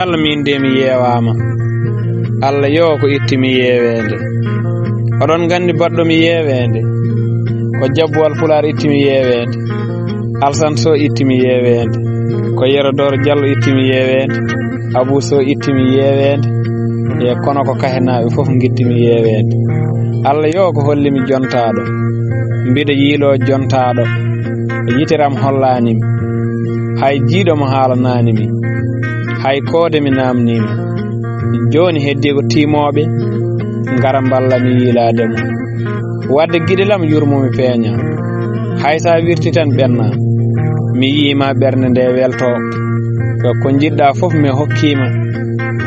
Allah min de mi yeewama Allah yo ko ittimi yeewende oɗon gandi baɗɗo mi yeewende ko jabbuwal Pulaar ittimi yeewende Alsan So ittimi yeewende ko Yero Doro Diallo ittimi yeewende Abou So ittimi yeewende e kono ko kahenaɓe fof gittimi yeewende Allah yo ko hollimi jontaɗo mbiɗa yiilo jontaɗo yiteram hollanimi hay jiiɗomo haalananimi hay koode mi namnima joni heddi ko timoɓe ngara ballami yiilademo wadde guiɗelam yurmomi peeña hay sa wirti tan ɓenna mi yiima ɓernde nde welto ko jiɗɗa fof mi hokkima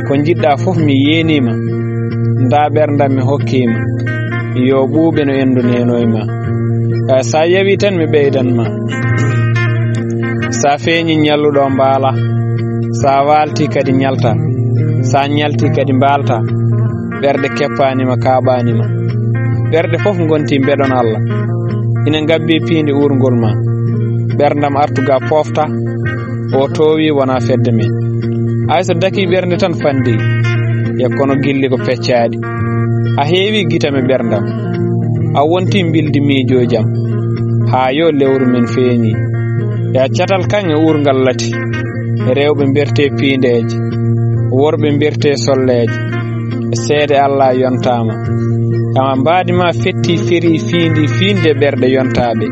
ko jiɗɗa fof mi yenima nda ɓerdam mi hokkima yo ɓuuɓe no endu nenoyma sa yawi tan mi ɓeydanma sa feeñi ñalluɗo mbaala sa walti kadi ñalta sa ñalti kadi mbalta ɓerde keppanima kaɓanima ɓerde fof gonti beɗon Allah ina gabbi piinde urgol ma ɓerdam artuga pofta o towi wona fedde men ay so daki ɓerde tan fandi e kono gilli ko peccaɗi a heewi guita me ɓerdam a wonti bildi miijojam ha yo lewru men feeñi ya catal kan e urgal lati rewɓe mberte piindeje worɓe mberte solleje seede Allah yontama kama mbadima fetti feri fiinde ɓerde yontaɓe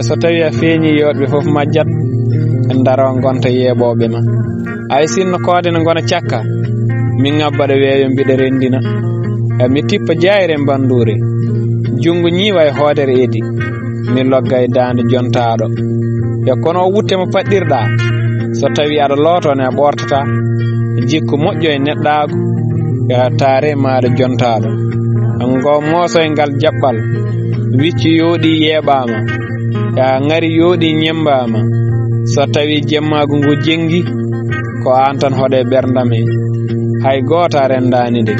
so tawi a feeñi yoɗɓe fof majjat daro gonta yeeɓoɓe ma ay sinno koode ne gona cakka min ngabbaɗa weeyo mbiɗa rendina mi tippa jayre bandure jungo ñiiwa e hoodere edi mi logga e dande jontaɗo e kono o wutte mo paɗɗirɗa so tawi aɗa lootone a ɓortata jikku moƴƴo e neɗɗago ya taare maɗa jontaɗo ngo mooso e ngal jaɓɓal wicci yooɗi yeeɓama ya ngari yooɗi ñembama so tawi jemmagu ngu jengi ko an tan hoɗe ɓerdam hay goota rendani de